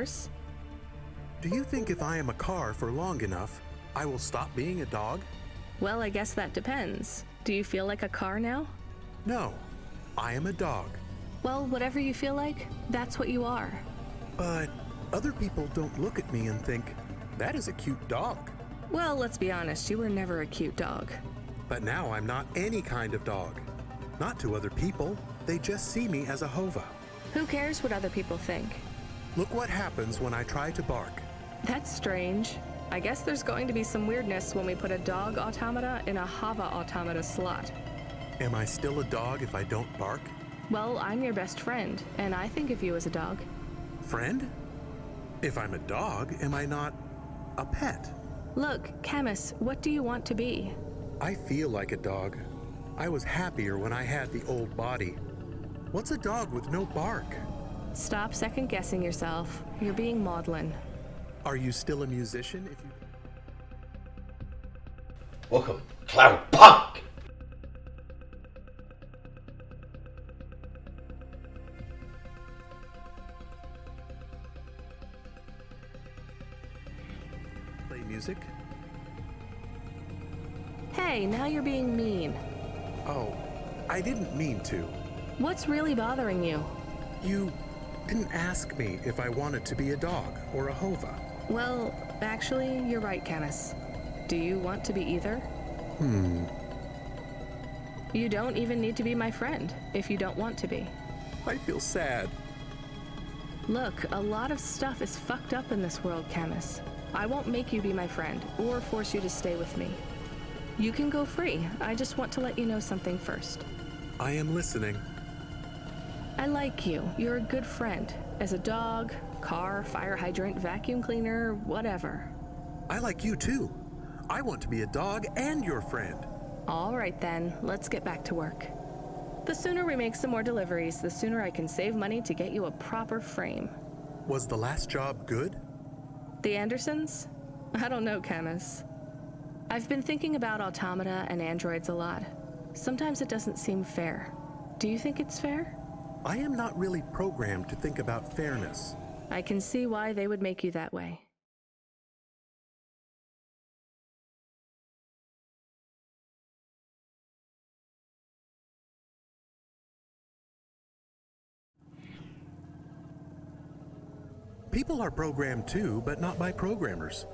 course. Do you think if I am a car for long enough, I will stop being a dog? Well, I guess that depends. Do you feel like a car now? No, I am a dog. Well, whatever you feel like, that's what you are. But other people don't look at me and think, that is a cute dog. Well, let's be honest, you were never a cute dog. But now I'm not any kind of dog. Not to other people, they just see me as a hova. Who cares what other people think? Look what happens when I try to bark. That's strange. I guess there's going to be some weirdness when we put a dog automata in a hava automata slot. Am I still a dog if I don't bark? Well, I'm your best friend, and I think of you as a dog. Friend? If I'm a dog, am I not a pet? Look, Camus, what do you want to be? I feel like a dog. I was happier when I had the old body. What's a dog with no bark? Stop second-guessing yourself. You're being maudlin. Are you still a musician if you... Welcome, Cloudpunk! play music? Hey, now you're being mean. Oh, I didn't mean to. What's really bothering you? You didn't ask me if I wanted to be a dog or a hova. Well, actually, you're right, Camus. Do you want to be either? You don't even need to be my friend if you don't want to be. I feel sad. Look, a lot of stuff is fucked up in this world, Camus. I won't make you be my friend or force you to stay with me. You can go free. I just want to let you know something first. I am listening. I like you. You're a good friend. As a dog, car, fire hydrant, vacuum cleaner, whatever. I like you too. I want to be a dog and your friend. All right then, let's get back to work. The sooner we make some more deliveries, the sooner I can save money to get you a proper frame. Was the last job good? The Andersons? I don't know, Camus. I've been thinking about automata and androids a lot. Sometimes it doesn't seem fair. Do you think it's fair? I am not really programmed to think about fairness. I can see why they would make you that way. People are programmed too, but not by programmers.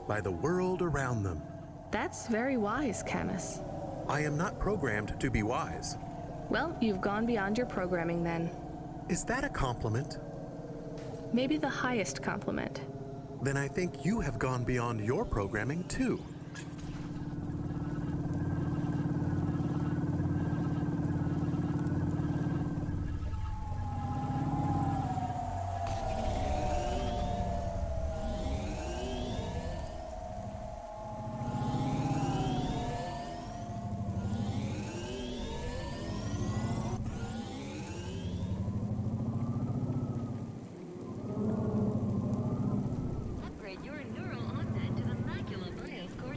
By the world around them. That's very wise, Camus. I am not programmed to be wise. Well, you've gone beyond your programming then. Is that a compliment? Maybe the highest compliment. Then I think you have gone beyond your programming too. Upgrade your neural augment to the macula BIOS Core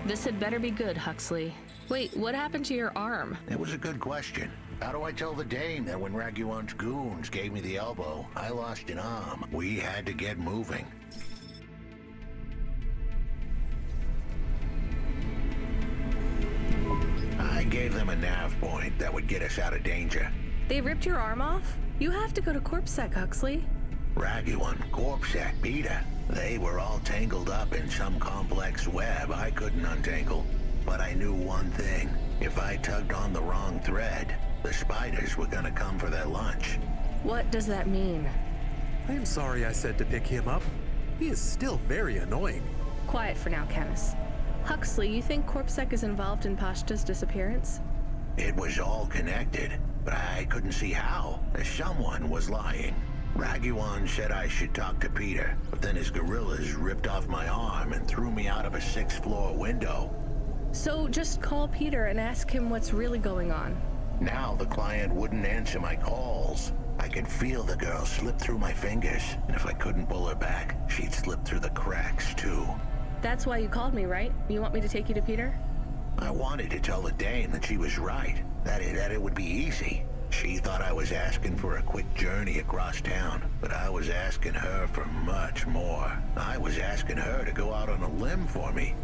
This had better be good, Huxley. Wait, what happened to your arm? It was a good question. How do I tell the dame that when Raguan's goons gave me the elbow, I lost an arm? We had to get moving. I gave them a nav point that would get us out of danger. They ripped your arm off? You have to go to CorpSec, Huxley. Raguan, CorpSec, Peter. They were all tangled up in some complex web I couldn't untangle. But I knew one thing. If I tugged on the wrong thread, the spiders were gonna come for their lunch. What does that mean? I am sorry I said to pick him up. He is still very annoying. Quiet for now, Camus. Huxley, you think CorpSec is involved in Pashta's disappearance? It was all connected, but I couldn't see how. Someone was lying. Raguan said I should talk to Peter, but then his gorillas ripped off my arm and threw me out of a 6th-floor window. So just call Peter and ask him what's really going on. Now the client wouldn't answer my calls. I could feel the girl slip through my fingers, and if I couldn't pull her back, she'd slip through the cracks too. That's why you called me, right? You want me to take you to Peter? I wanted to tell the dame that she was right, that it would be easy. She thought I was asking for a quick journey across town, but I was asking her for much more. I was asking her to go out on a limb for me.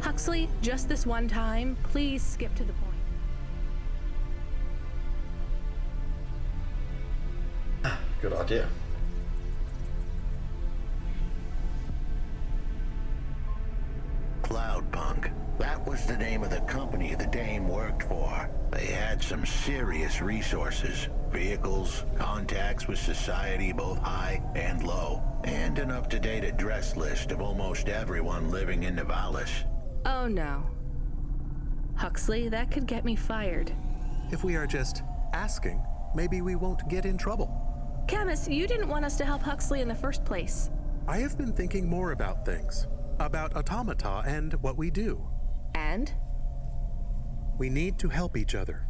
Huxley, just this one time, please skip to the point. Good idea. Cloudpunk. That was the name of the company the dame worked for. They had some serious resources. Vehicles, contacts with society both high and low, and an up-to-date address list of almost everyone living in Nivalis. Oh no. Huxley, that could get me fired. If we are just asking, maybe we won't get in trouble. Camus, you didn't want us to help Huxley in the first place. I have been thinking more about things. About automata and what we do. And? We need to help each other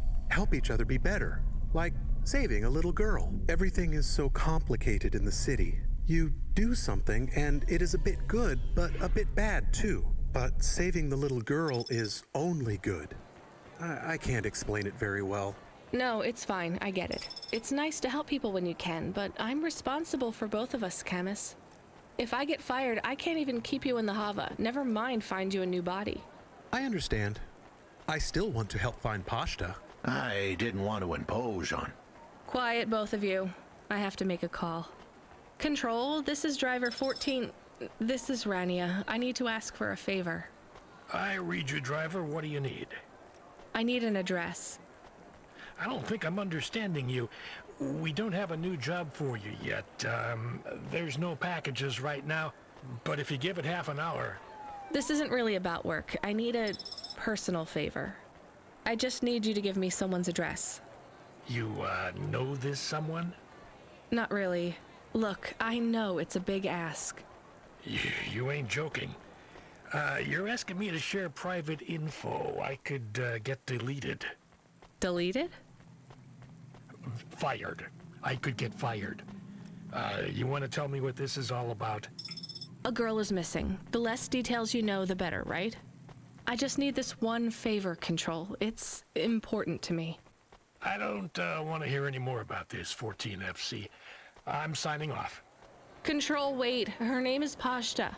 be better. Like saving a little girl. Everything is so complicated in the city. You do something and it is a bit good, but a bit bad too. But saving the little girl is only good. I can't explain it very well. No, it's fine. I get it. It's nice to help people when you can, but I'm responsible for both of us, Camus. If I get fired, I can't even keep you in the Hava. Never mind find you a new body. I understand. I still want to help find Pashta. I didn't want to impose on. Quiet, both of you. I have to make a call. Control, this is driver 14. This is Rania. I need to ask for a favor. I read you, driver. What do you need? I need an address. I don't think I'm understanding you. We don't have a new job for you yet. There's no packages right now, but if you give it half an hour... This isn't really about work. I need a personal favor. I just need you to give me someone's address. You, know this someone? Not really. Look, I know it's a big ask. You ain't joking. You're asking me to share private info I could, get deleted. Deleted? Fired. I could get fired. You want to tell me what this is all about? A girl is missing. The less details you know, the better, right? I just need this one favor, Control. It's important to me. I don't want to hear any more about this, 14FC. I'm signing off. Control, wait. Her name is Pashta.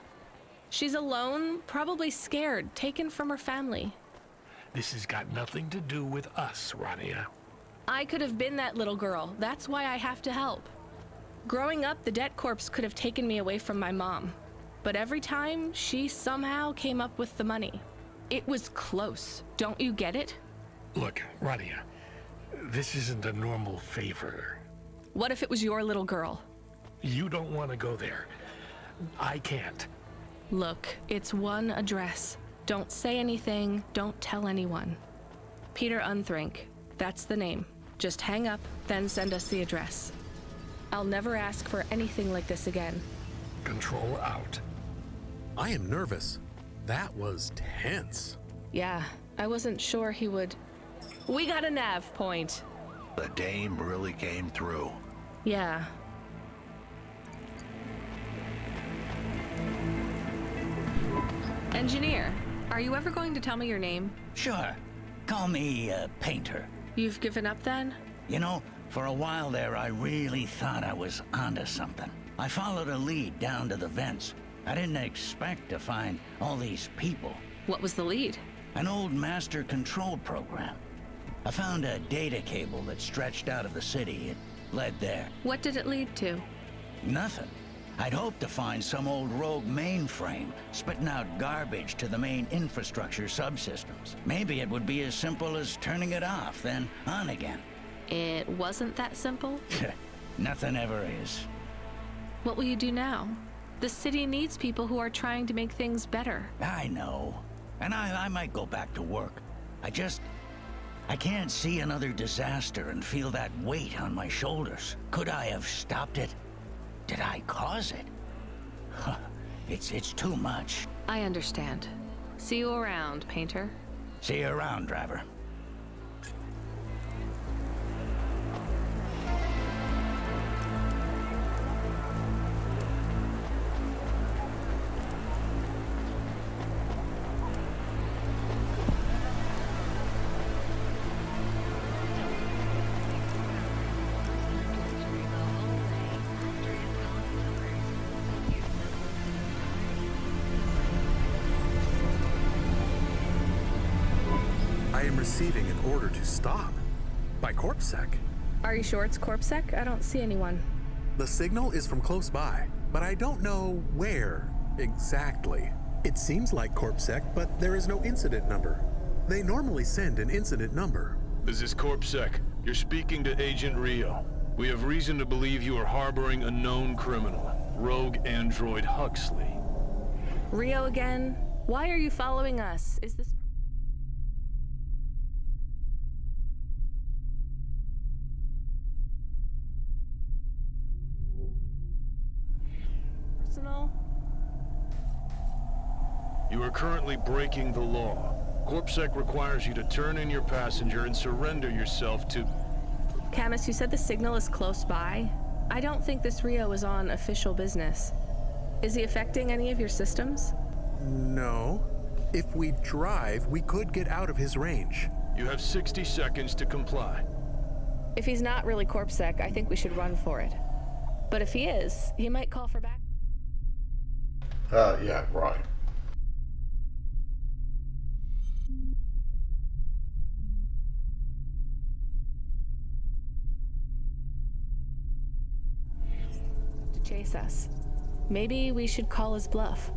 She's alone, probably scared, taken from her family. This has got nothing to do with us, Rania. I could have been that little girl. That's why I have to help. Growing up, the Debt Corps could have taken me away from my mom. But every time, she somehow came up with the money. It was close. Don't you get it? Look, Rania, this isn't a normal favor. What if it was your little girl? You don't want to go there. I can't. Look, it's one address. Don't say anything, don't tell anyone. Peter Unthrink, that's the name. Just hang up, then send us the address. I'll never ask for anything like this again. Control out. I am nervous. That was tense. Yeah, I wasn't sure he would... We got a nav point. The dame really came through. Yeah. Engineer, Are you ever going to tell me your name? Sure. Call me, Painter. You've given up then? You know, for a while there, I really thought I was onto something. I followed a lead down to the vents. I didn't expect to find all these people. What was the lead? An old master control program. I found a data cable that stretched out of the city. It led there. What did it lead to? Nothing. I'd hoped to find some old rogue mainframe spitting out garbage to the main infrastructure subsystems. Maybe it would be as simple as turning it off, then on again. It wasn't that simple? Nothing ever is. What will you do now? The city needs people who are trying to make things better. I know. And I might go back to work. I can't see another disaster and feel that weight on my shoulders. Could I have stopped it? Did I cause it? It's too much. I understand. See you around, Painter. See you around, driver. I am receiving an order to stop. By CorpSec. Are you sure it's CorpSec? I don't see anyone. The signal is from close by, but I don't know where exactly. It seems like CorpSec, but there is no incident number. They normally send an incident number. This is CorpSec. You're speaking to Agent Rio. We have reason to believe you are harboring a known criminal, rogue android Huxley. Rio again? Why are you following us? Is this personal? You are currently breaking the law. CorpSec requires you to turn in your passenger and surrender yourself to... Camus, you said the signal is close by. I don't think this Rio is on official business. Is he affecting any of your systems? No. If we drive, we could get out of his range. You have 60 seconds to comply. If he's not really CorpSec, I think we should run for it. But if he is, he might call for back. Yeah, right. To chase us. Maybe we should call his bluff.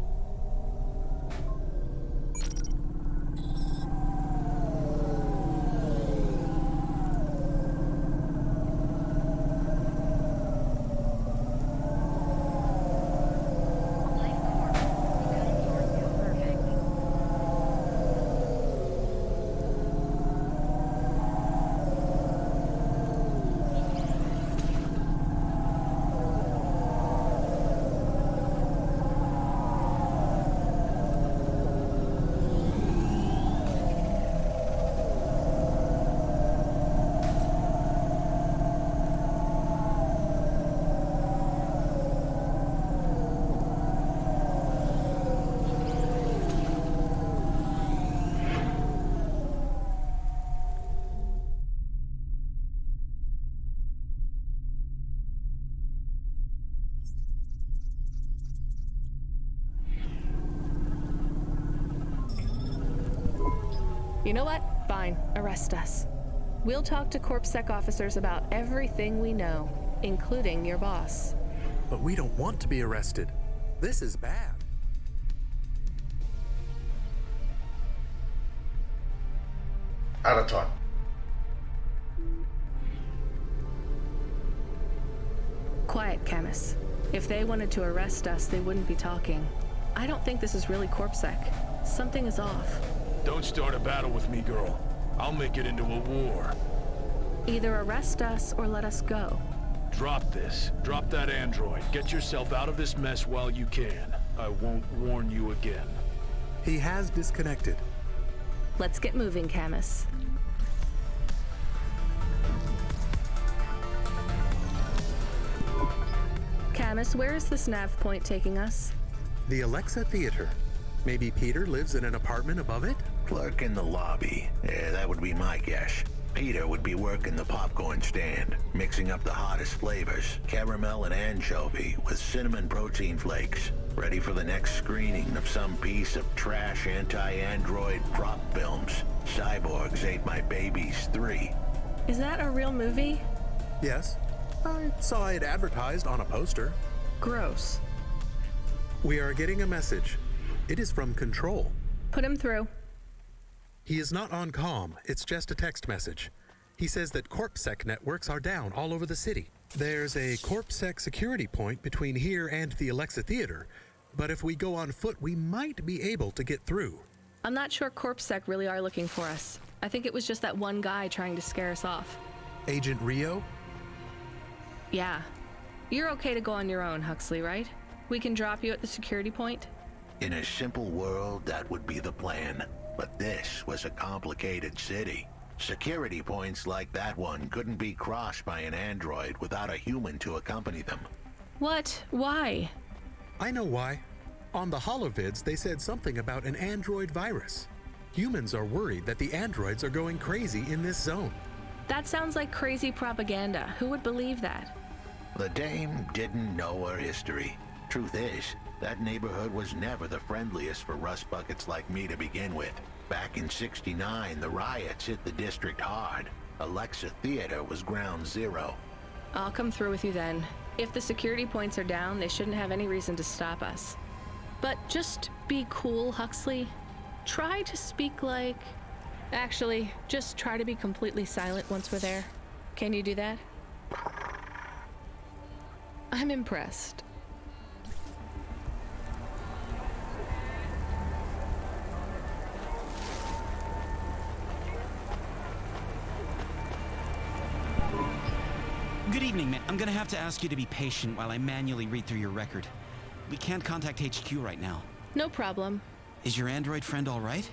You know what? Fine. Arrest us. We'll talk to CorpSec officers about everything we know, including your boss. But we don't want to be arrested. This is bad. Out of time. Quiet, Camus. If they wanted to arrest us, they wouldn't be talking. I don't think this is really CorpSec. Something is off. Don't start a battle with me, girl. I'll make it into a war. Either arrest us or let us go. Drop this. Drop that android. Get yourself out of this mess while you can. I won't warn you again. He has disconnected. Let's get moving, Camus. Camus, where is this nav point taking us? The Alexa Theater. Maybe Peter lives in an apartment above it? Clerk in the lobby. Yeah, that would be my guess. Peter would be working the popcorn stand, mixing up the hottest flavors, caramel and anchovy with cinnamon protein flakes, ready for the next screening of some piece of trash anti-android prop films. Cyborgs Ate My Babies 3. Is that a real movie? Yes. I saw it advertised on a poster. Gross. We are getting a message. It is from Control. Put him through. He is not on comm, it's just a text message. He says that CorpSec networks are down all over the city. There's a CorpSec security point between here and the Alexa Theater, but if we go on foot, we might be able to get through. I'm not sure CorpSec really are looking for us. I think it was just that one guy trying to scare us off. Agent Rio? Yeah. You're okay to go on your own, Huxley, right? We can drop you at the security point? In a simple world, that would be the plan. But this was a complicated city. Security points like that one couldn't be crossed by an android without a human to accompany them. What? Why? I know why. On the holovids, they said something about an android virus. Humans are worried that the androids are going crazy in this zone. That sounds like crazy propaganda. Who would believe that? The dame didn't know her history. Truth is, that neighborhood was never the friendliest for rust buckets like me to begin with. Back in '69, the riots hit the district hard. Alexa Theater was ground zero. I'll come through with you then. If the security points are down, they shouldn't have any reason to stop us. But just be cool, Huxley. Try to speak like... Actually, just try to be completely silent once we're there. Can you do that? I'm impressed. Good evening, man. I'm gonna have to ask you to be patient while I manually read through your record. We can't contact HQ right now. No problem. Is your android friend all right?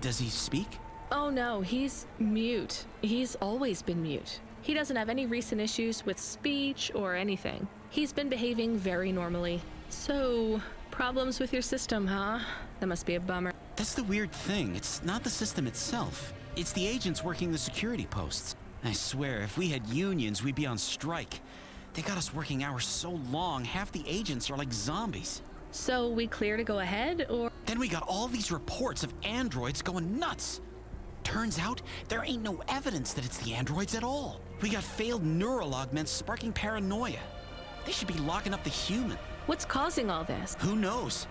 Does he speak? Oh no, he's mute. He's always been mute. He doesn't have any recent issues with speech or anything. He's been behaving very normally. So, problems with your system, huh? That must be a bummer. That's the weird thing. It's not the system itself. It's the agents working the security posts. I swear, if we had unions, we'd be on strike. They got us working hours so long, half the agents are like zombies. So we clear to go ahead, or? Then we got all these reports of androids going nuts. Turns out, there ain't no evidence that it's the androids at all. We got failed neural augments sparking paranoia. They should be locking up the human. What's causing all this? Who knows?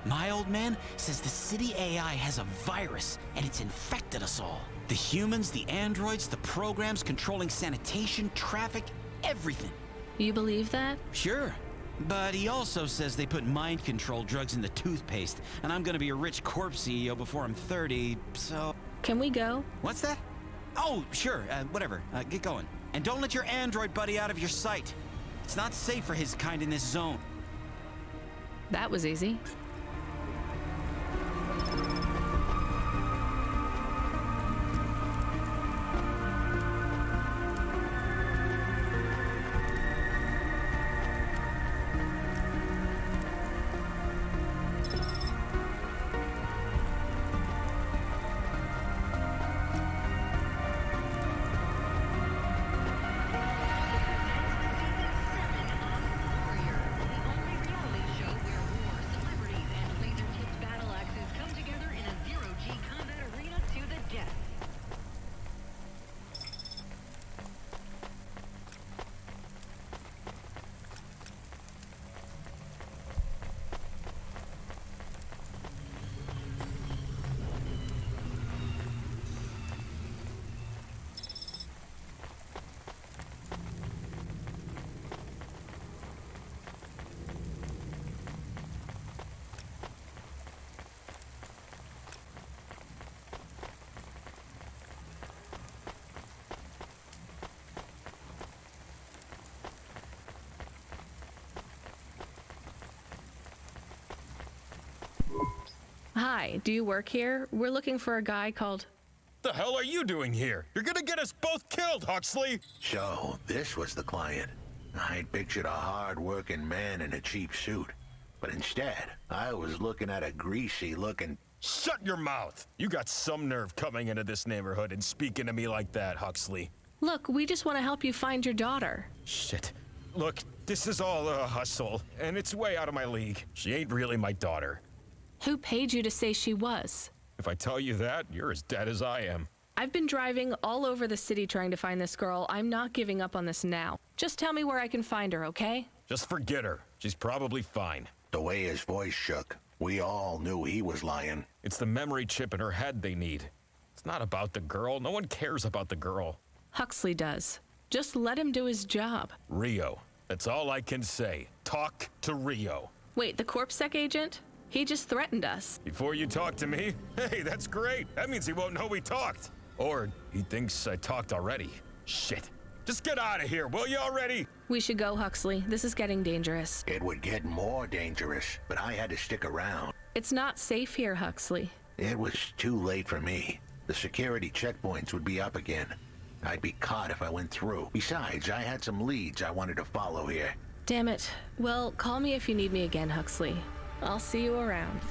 My old man says the city AI has a virus, and it's infected us all. The humans, the androids, the programs controlling sanitation, traffic, everything. You believe that? Sure. But he also says they put mind control drugs in the toothpaste, and I'm gonna be a rich corp CEO before I'm 30, so... Can we go? What's that? Oh, sure, whatever. Get going. And don't let your android buddy out of your sight. It's not safe for his kind in this zone. That was easy. Hi, do you work here? We're looking for a guy called... The hell are you doing here? You're gonna get us both killed, Huxley! So, this was the client. I'd pictured a hard-working man in a cheap suit. But instead, I was looking at a greasy-looking... Shut your mouth! You got some nerve coming into this neighborhood and speaking to me like that, Huxley. Look, we just want to help you find your daughter. Shit. Look, this is all a hustle, and it's way out of my league. She ain't really my daughter. Who paid you to say she was? If I tell you that, you're as dead as I am. I've been driving all over the city trying to find this girl. I'm not giving up on this now. Just tell me where I can find her, okay? Just forget her. She's probably fine. The way his voice shook, we all knew he was lying. It's the memory chip in her head they need. It's not about the girl. No one cares about the girl. Huxley does. Just let him do his job. Rio. That's all I can say. Talk to Rio. Wait, the CorpSec agent? He just threatened us. Before you talk to me? Hey, that's great. That means he won't know we talked. Or he thinks I talked already. Shit. Just get out of here, will you already? We should go, Huxley. This is getting dangerous. It would get more dangerous, but I had to stick around. It's not safe here, Huxley. It was too late for me. The security checkpoints would be up again. I'd be caught if I went through. Besides, I had some leads I wanted to follow here. Damn it. Well, call me if you need me again, Huxley. I'll see you around.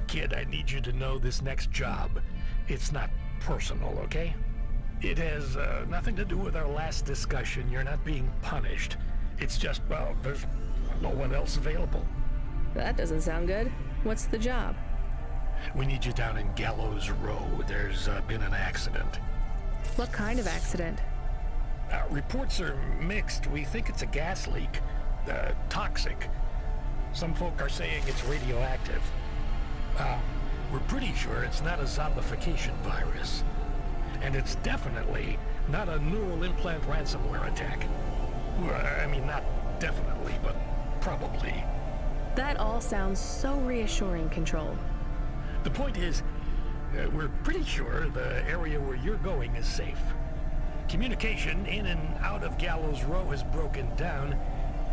Kid, I need you to know this next job. It's not personal, okay? It has nothing to do with our last discussion. You're not being punished. It's just, well, there's no one else available. That doesn't sound good. What's the job? We need you down in Gallows Row. There's been an accident. What kind of accident? Reports are mixed. We think it's a gas leak. Toxic. Some folk are saying it's radioactive. We're pretty sure it's not a zombification virus. And it's definitely not a neural implant ransomware attack. Well, I mean, not definitely, but probably. That all sounds so reassuring, Control. The point is, we're pretty sure the area where you're going is safe. Communication in and out of Gallows Row has broken down,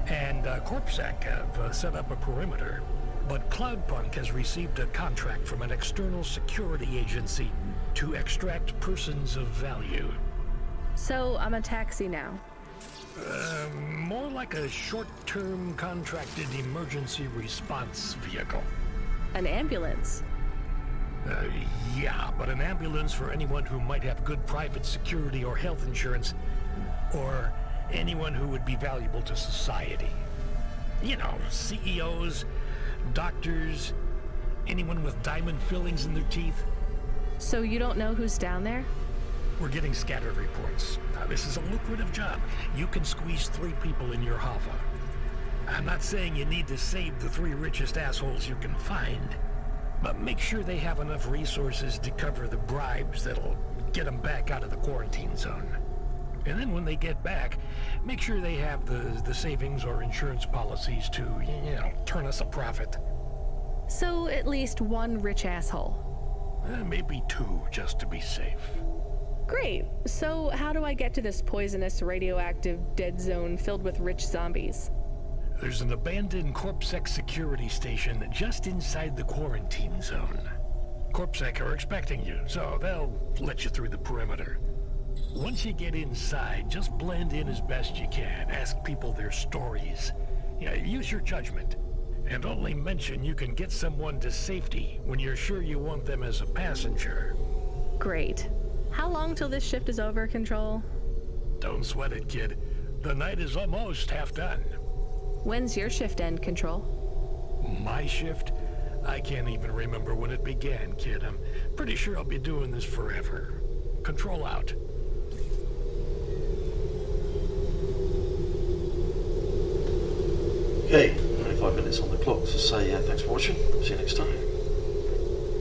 and CorpSec have set up a perimeter. But Cloudpunk has received a contract from an external security agency to extract persons of value. So I'm a taxi now? More like a short-term contracted emergency response vehicle. An ambulance? Yeah, but an ambulance for anyone who might have good private security or health insurance, or anyone who would be valuable to society. You know, CEOs, doctors, anyone with diamond fillings in their teeth. So you don't know who's down there? We're getting scattered reports. This is a lucrative job. You can squeeze 3 people in your hover. I'm not saying you need to save the 3 richest assholes you can find, but make sure they have enough resources to cover the bribes that'll get them back out of the quarantine zone. And then when they get back, make sure they have the savings or insurance policies to, you know, turn us a profit. So at least 1 rich asshole. Maybe 2, just to be safe. Great. So how do I get to this poisonous, radioactive, dead zone filled with rich zombies? There's an abandoned CorpSec security station just inside the quarantine zone. CorpSec are expecting you, so they'll let you through the perimeter. Once you get inside, just blend in as best you can. Ask people their stories. Yeah, use your judgment. And only mention you can get someone to safety when you're sure you want them as a passenger. Great. How long till this shift is over, Control? Don't sweat it, kid. The night is almost half done. When's your shift end, Control? My shift? I can't even remember when it began, kid. I'm pretty sure I'll be doing this forever. Control out. Okay, 25 minutes on the clock, so say thanks for watching. See you next time.